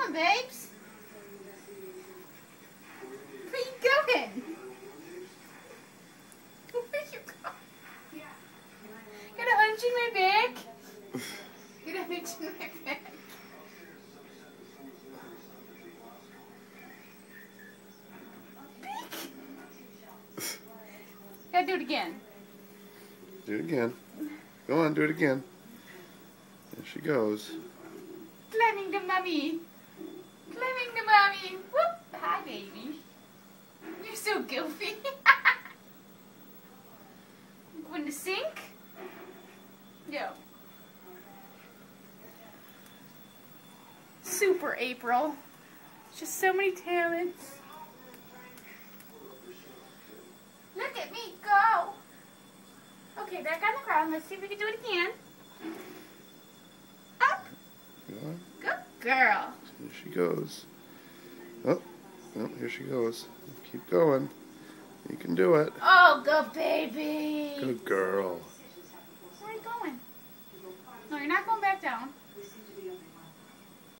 on, babes. Where you going? Where you going? Gonna hunch in my back? Gonna hunch in my back? Gotta do it again. Do it again. Go on, do it again. There she goes. Climbing the mummy. Climbing the mummy. Whoop. Hi, baby. You're so goofy. Going to sink? No. Super April. Just so many talents. Look at me go. Okay, back on the ground. Let's see if we can do it again. Up. Go on. Good girl. Here she goes. Oh, here she goes. Keep going. You can do it. Oh, good baby. Good girl.